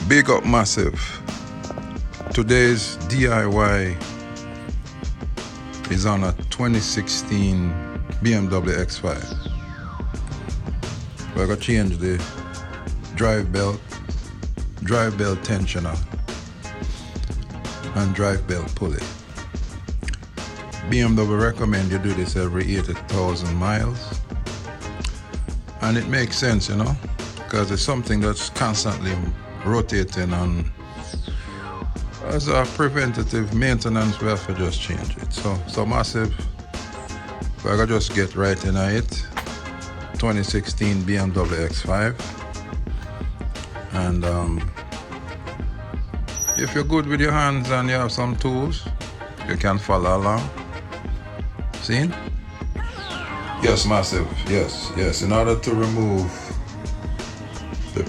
Big up massive. Today's DIY is on a 2016 BMW X5. We're gonna change the drive belt tensioner, and drive belt pulley. BMW recommend you do this every 80,000 miles, and it makes sense, you know, because it's something that's constantly rotating, and as a preventative maintenance we have to just change it. So massive, we're gonna just get right in it. 2016 BMW X5, and if you're good with your hands and you have some tools, you can follow along. See? Yes, massive. Yes. In order to remove the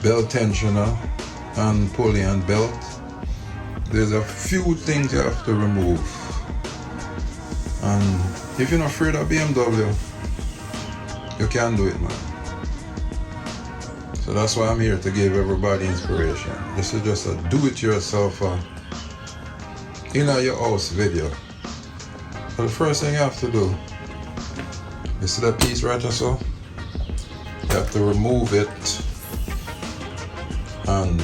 belt tensioner and pulley and belt, there's a few things you have to remove. And if you're not afraid of BMW, you can do it, man. So that's why I'm here, to give everybody inspiration. This is just a do-it-yourself in your house video. So the first thing you have to do, you see that piece right there, so you have to remove it, and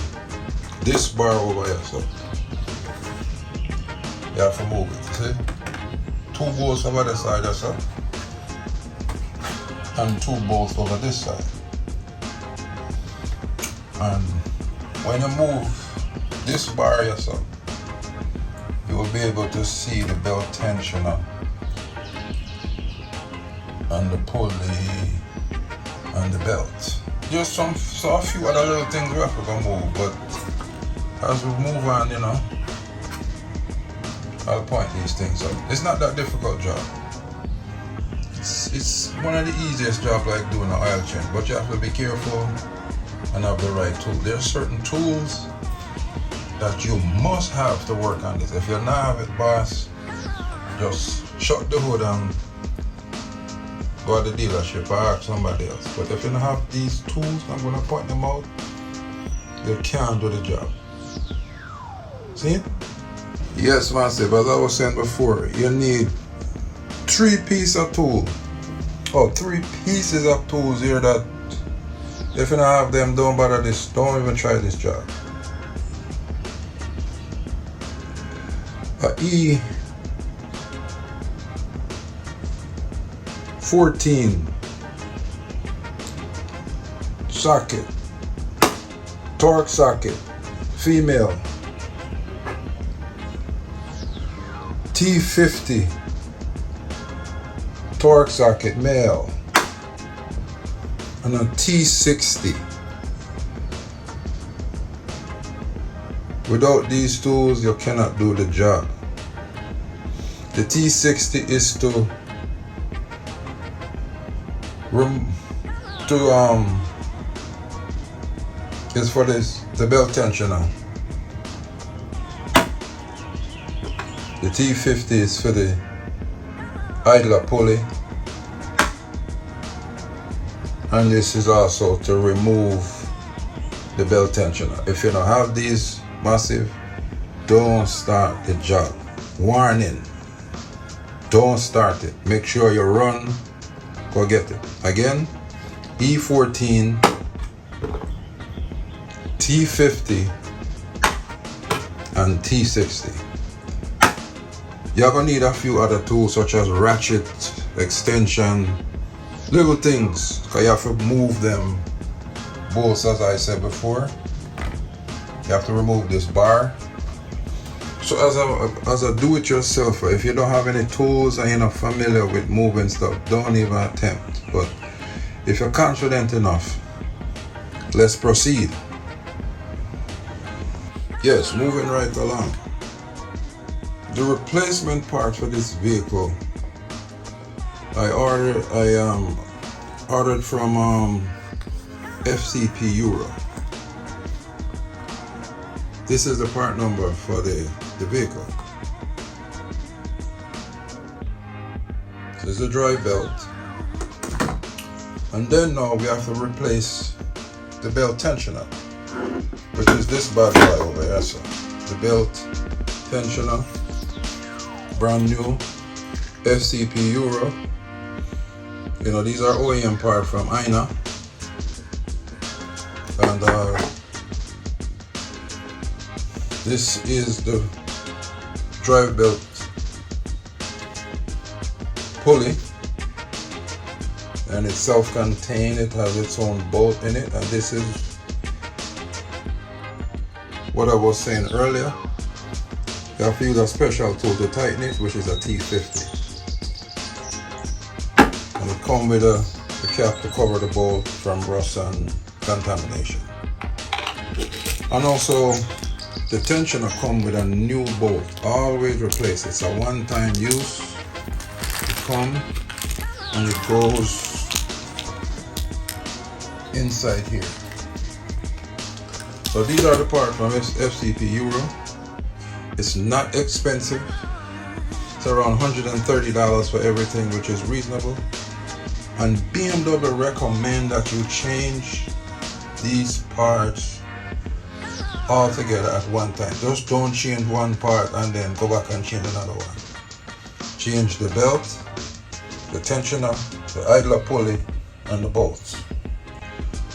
this bar over here, so you have to move it. See, two bolts over the side, that's so, and two bolts over this side. And when you move this bar here, so you will be able to see the belt tensioner and the pulley and the belt. Just a few other little things we have to move, but as we move on, you know, I'll point these things out. It's not that difficult job. It's one of the easiest jobs, like doing an oil change, but you have to be careful and have the right tool. There are certain tools that you must have to work on this. If you don't have it, boss, just shut the hood and go to the dealership or ask somebody else. But if you don't have these tools, I'm going to point them out, you can't do the job. See? Yes, massive, as I was saying before, you need three pieces of tools here that if you don't have them, don't bother this, don't even try this job. A E14 socket, torque socket, female. T50 torque socket, male. And a T60. Without these tools, you cannot do the job. The T60 is is for the belt tensioner. The T50 is for the idler pulley, and this is also to remove the belt tensioner. If you don't have these, massive, don't start the job. Warning, don't start it. Make sure you run, go get it. Again, E14, T50, and T60. You're gonna need a few other tools such as ratchet, extension, little things, because you have to move them bolts, as I said before. You have to remove this bar. So as a do-it-yourself, if you don't have any tools and you're not familiar with moving stuff, don't even attempt. But if you're confident enough, let's proceed. Yes, moving right along. The replacement part for this vehicle, I ordered from FCP Euro. This is the part number for the vehicle. This is the drive belt. And then now we have to replace the belt tensioner, which is use this bad boy over here, so the belt tensioner, brand new, FCP Euro. You know, these are OEM parts from Aina, and this is the drive belt pulley, and it's self-contained. It has its own bolt in it, and this is what I was saying earlier. You have to use a special tool to tighten it, which is a T50. And it comes with a cap to cover the bolt from rust and contamination. And also, the tensioner comes with a new bolt. Always replace it. It's a one-time use. It comes and it goes inside here. So these are the parts from FCP Euro. It's not expensive. It's around $130 for everything, which is reasonable. And BMW recommend that you change these parts all together at one time. Just don't change one part and then go back and change another one. Change the belt, the tensioner, the idler pulley, and the bolts.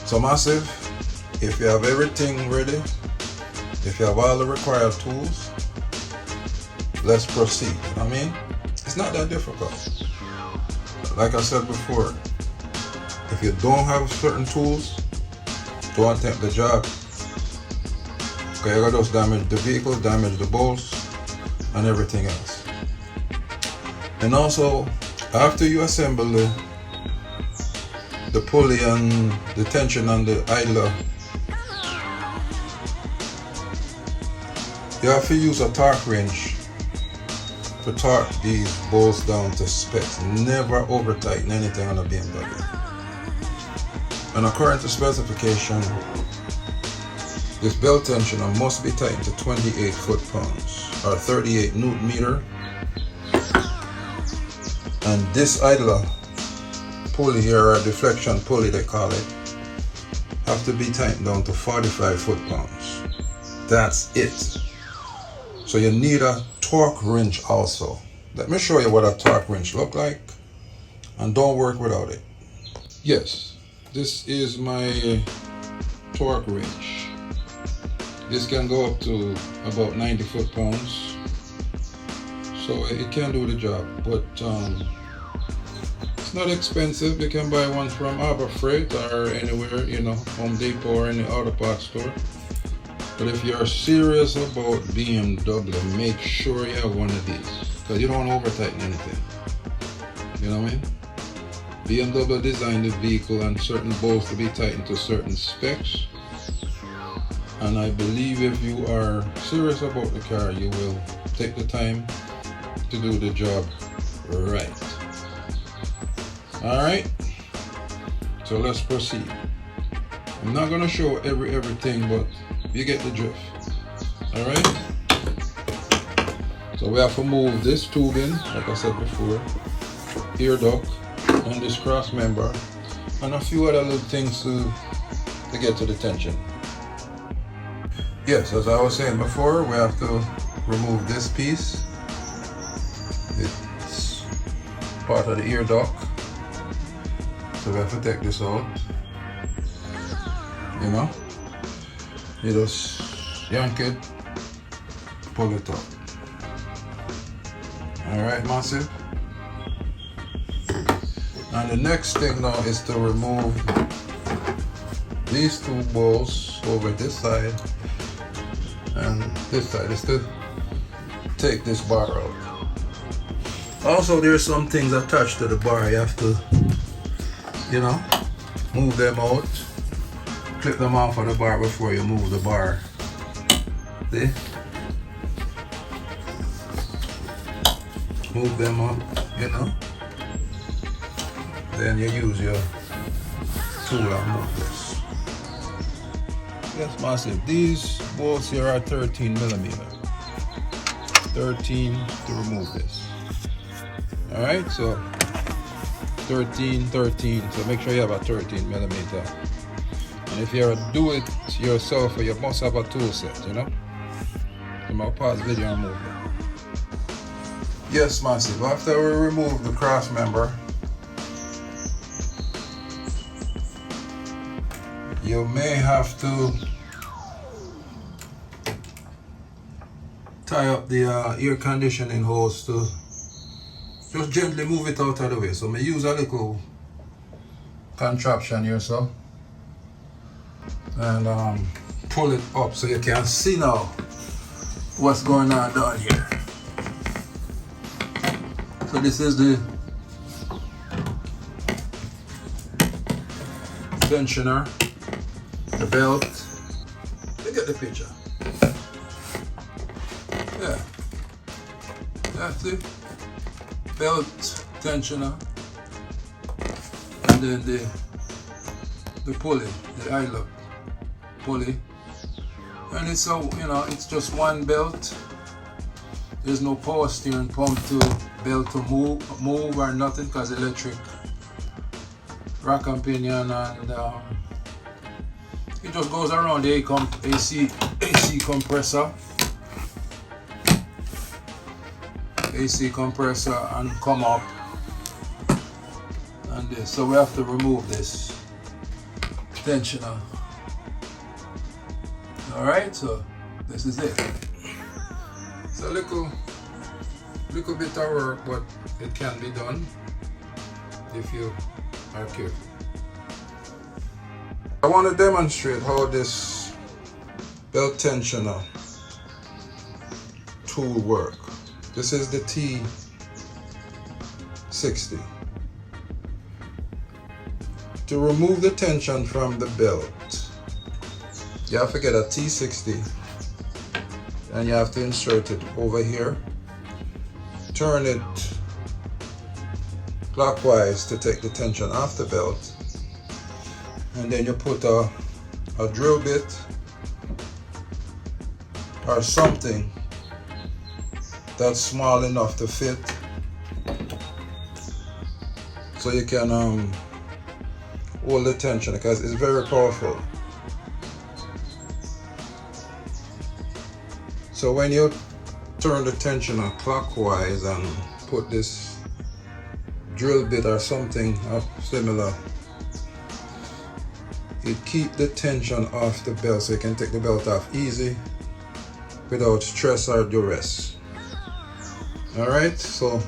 So massive, if you have everything ready, if you have all the required tools, let's proceed. You know what I mean? It's not that difficult. Like I said before, if you don't have certain tools, don't attempt the job. Okay, you're gonna just damage the vehicle, damage the bolts, and everything else. And also, after you assemble the pulley and the tension on the idler, you have to use a torque wrench to torque these bolts down to specs. Never over tighten anything on a BMW. And according to specification, this belt tensioner must be tightened to 28 foot-pounds or 38 newton meter. And this idler pulley here, or deflection pulley they call it, have to be tightened down to 45 foot-pounds. That's it. So you need a torque wrench also. Let me show you what a torque wrench look like, and don't work without it. Yes, this is my torque wrench. This can go up to about 90 foot-pounds, so it can do the job, but it's not expensive. You can buy one from Harbor Freight or anywhere, you know, Home Depot or any auto parts store. But if you're serious about BMW, make sure you have one of these, because you don't want to over tighten anything. You know what I mean? BMW designed the vehicle and certain bolts to be tightened to certain specs. And I believe if you are serious about the car, you will take the time to do the job right. Alright, so let's proceed. I'm not going to show everything, but you get the drift. Alright, so we have to move this tubing, like I said before, ear duct, and this cross member, and a few other little things to get to the tension. Yes, as I was saying before, we have to remove this piece. It's part of the ear duct, so we have to take this out. You know, you just yank it, pull it up. Alright, massive. And the next thing now is to remove these two bolts over this side and this side, is to take this bar out. Also, there's some things attached to the bar. You have to, you know, move them out, clip them off of the bar before you move the bar. See? Move them up, you know. Then you use your tool and move this. Yes, massive. These bolts here are 13 millimeter. 13 to remove this. Alright, so 13, so make sure you have a 13 millimeter. And if you're a do it yourself, you must have a tool set, you know. So I'll pause the video and move it. Yes, massive. After we remove the cross member, you may have to tie up the air conditioning hose to just gently move it out of the way. So I use a little contraption here, so, and pull it up so you can see now what's going on down here. So this is the tensioner, the belt. You get the picture. Yeah, that's it. Belt tensioner, and then the pulley, the idler pulley, and it's it's just one belt. There's no power steering pump to belt to move or nothing, because electric rack and pinion, and it just goes around the AC compressor. AC compressor and come up, and this. So we have to remove this tensioner. Alright, so this is it. It's a little bit of work, but it can be done if you are careful. I want to demonstrate how this belt tensioner tool works. This is the T60. To remove the tension from the belt, you have to get a T60 and you have to insert it over here. Turn it clockwise to take the tension off the belt, and then you put a drill bit or something that's small enough to fit, so you can hold the tension, because it's very powerful. So when you turn the tensioner clockwise and put this drill bit or something similar, it keeps the tension off the belt, so you can take the belt off easy without stress or duress. Alright, so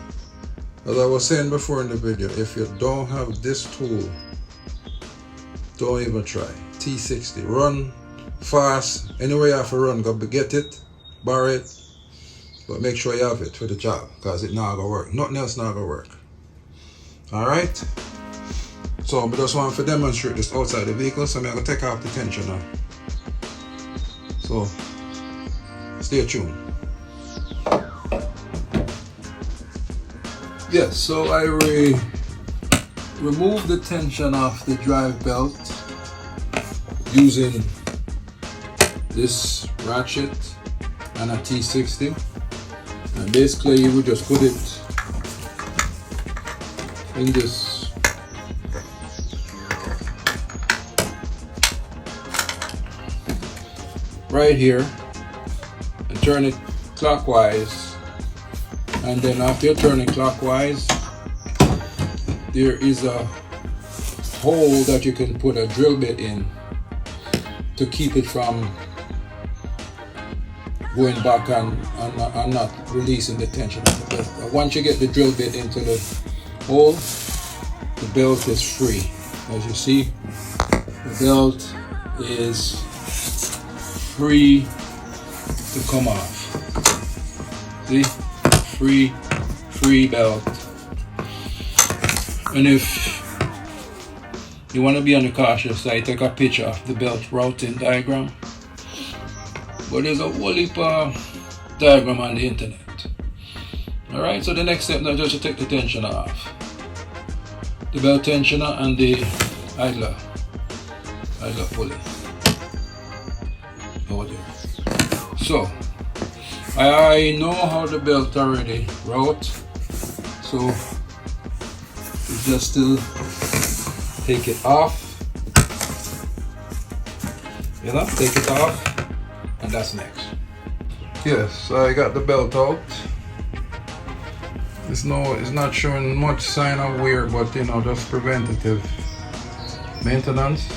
as I was saying before in the video, if you don't have this tool, don't even try. T60, run fast, anywhere you have to run, go get it, borrow it, but make sure you have it for the job, because it not gonna work. Nothing else not gonna work. Alright, so I just want to demonstrate this outside the vehicle, so I'm gonna take off the tensioner. So stay tuned. Yes, so I remove the tension off the drive belt using this ratchet and a T60, and basically you would just put it in this right here and turn it clockwise. And then after you turn it clockwise, there is a hole that you can put a drill bit in to keep it from going back and not releasing the tension of the belt. Once you get the drill bit into the hole, the belt is free. As you see, the belt is free to come off. See? Free belt. And if you want to be on the cautious side, take a picture of the belt routing diagram. But there's a whole heap of diagram on the internet. Alright, so the next step now is just to take the tensioner off. The belt tensioner and the idler pulley over there. So I know how the belt already route, so it's just to take it off You know, take it off, and that's next. Yes, so I got the belt out. It's not showing much sign of wear, but you know, just preventative maintenance.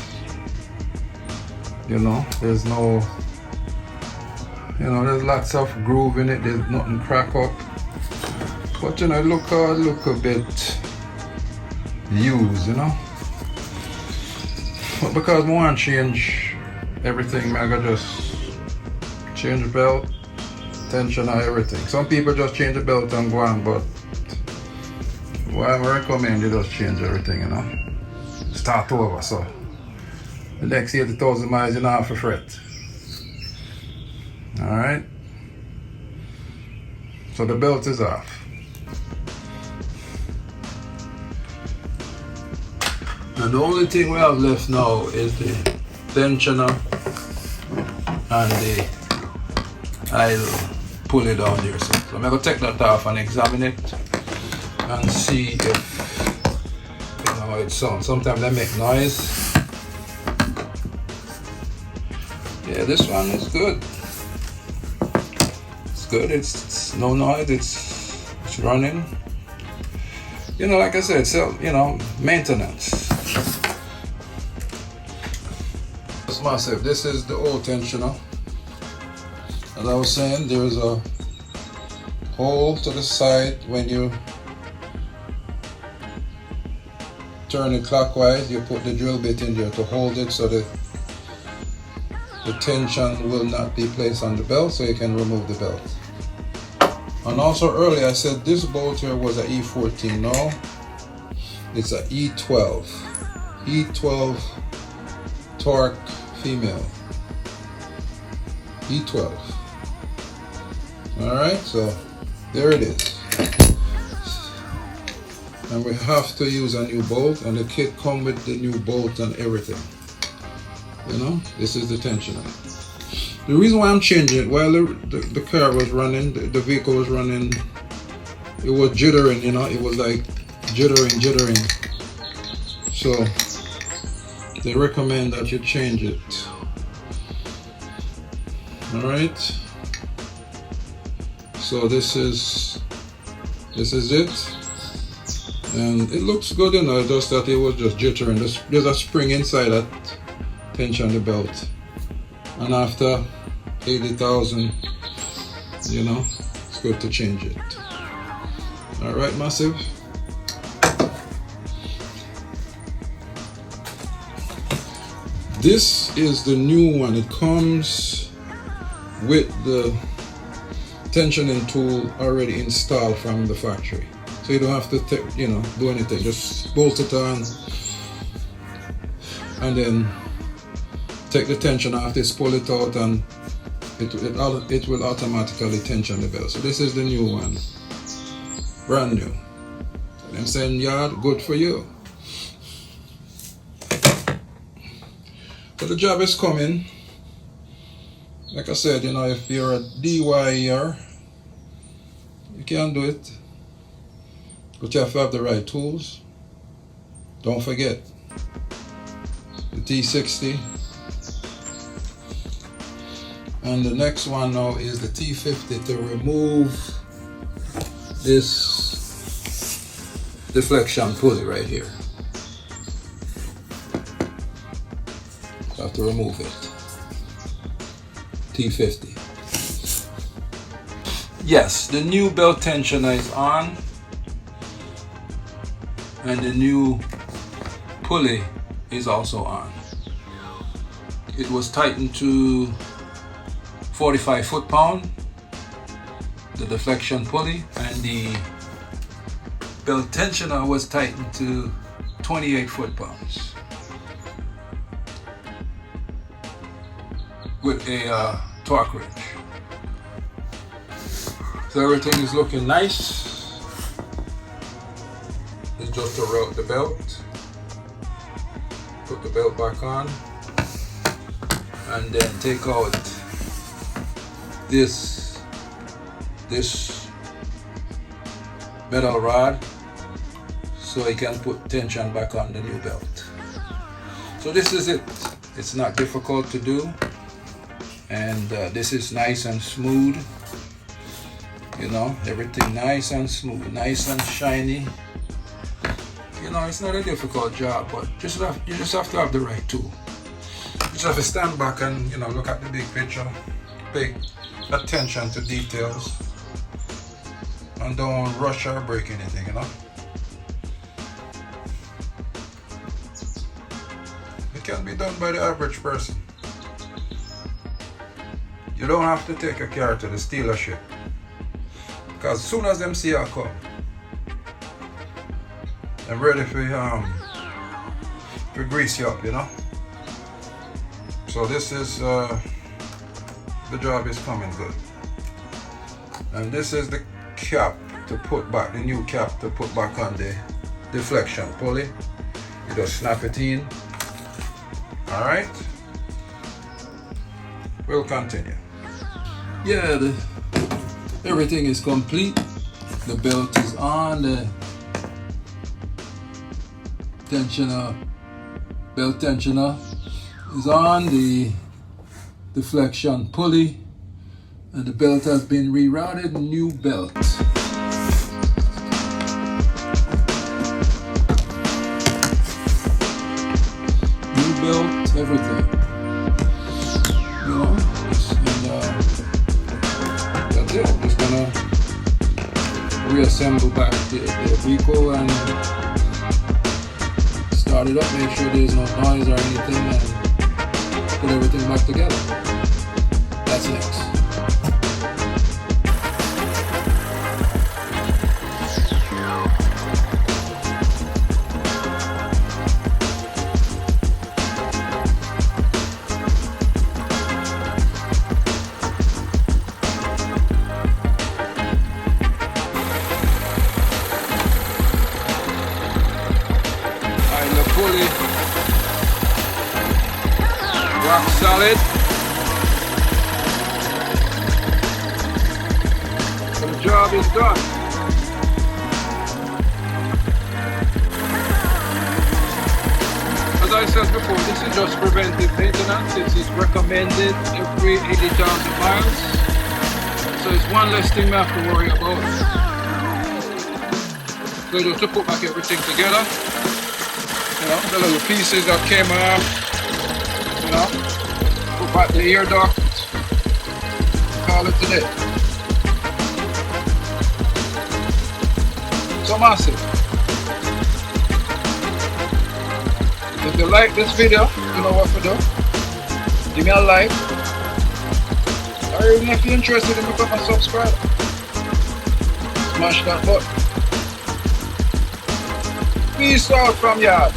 You know, there's no, you know, there's lots of groove in it. There's nothing crack up, but you know, look a bit used, you know. But because I want to change everything, I gotta just change the belt, tension, and everything. Some people just change the belt and go on, but what I recommend you just change everything, you know. Start over, so the next 80,000 miles you don't have to fret. Alright? So the belt is off. And the only thing we have left now is the tensioner and the idle pulley down there. So I'm going to take that off and examine it and see if, you know, how it sounds. Sometimes they make noise. Yeah, this one is good. It's good. It's no noise. It's running. You know, like I said, so you know, maintenance. It's massive. This is the old tensioner. As I was saying, there is a hole to the side. When you turn it clockwise, you put the drill bit in there to hold it so that the tension will not be placed on the belt, so you can remove the belt. And also earlier I said this bolt here was an E14. No, it's an E12. E12 torque female. E12. Alright, so there it is. And we have to use a new bolt, and the kit comes with the new bolt and everything. You know, this is the tensioner. The reason why I'm changing it, while the car was running, the vehicle was running, it was jittering, you know, it was like jittering. So they recommend that you change it. Alright. So this is it. And it looks good, you know, just that it was just jittering. There's a spring inside that tension the belt. And after 80,000, you know, it's good to change it. Alright, massive. This is the new one. It comes with the tensioning tool already installed from the factory. So you don't have to, you know, do anything. Just bolt it on and then take the tension off this, pull it out, and it will automatically tension the belt. So this is the new one, brand new. So I'm saying, yard, good for you. So the job is coming. Like I said, you know, if you're a DYER, you can do it, but you have to have the right tools. Don't forget the T60. And the next one now is the T50 to remove this deflection pulley right here. So I have to remove it. T50. Yes, the new belt tensioner is on, and the new pulley is also on. It was tightened to 45 foot-pound, the deflection pulley, and the belt tensioner was tightened to 28 foot-pounds with a torque wrench. So everything is looking nice. It's just to route the belt, put the belt back on, and then take out this metal rod so I can put tension back on the new belt. So this is it. It's not difficult to do, and this is nice and smooth. You know, everything nice and smooth, nice and shiny. You know, it's not a difficult job, but you just have to have the right tool. You just have to stand back and, you know, look at the big picture, pay attention to details, and don't rush or break anything, you know. It can be done by the average person. You don't have to take a car to the dealership, because as soon as them see you come, I'm ready for grease you up, you know. So this is the job is coming good. And this is the cap to put back, the new cap to put back on the deflection pulley. You just snap it in. Alright. We'll continue. Yeah, everything is complete. The belt is on, the belt tensioner is on, the deflection pulley, and the belt has been rerouted. New belt. New belt, everything. You know, and that's it. I'm just gonna reassemble back the vehicle and start it up, make sure there's no noise or anything, and put everything back together. That's next. Pulley, rock solid. So the job is done. As I said before, this is just preventive maintenance. It is recommended every 80,000 miles. So it's one less thing we have to worry about. So just to put back everything together. You know, the little pieces that came off, you know, put back the ear duct, call it today. So massive. If you like this video, you know what to do. Give me a like. Or even if you're interested in becoming a subscriber, smash that button. Peace out from yard.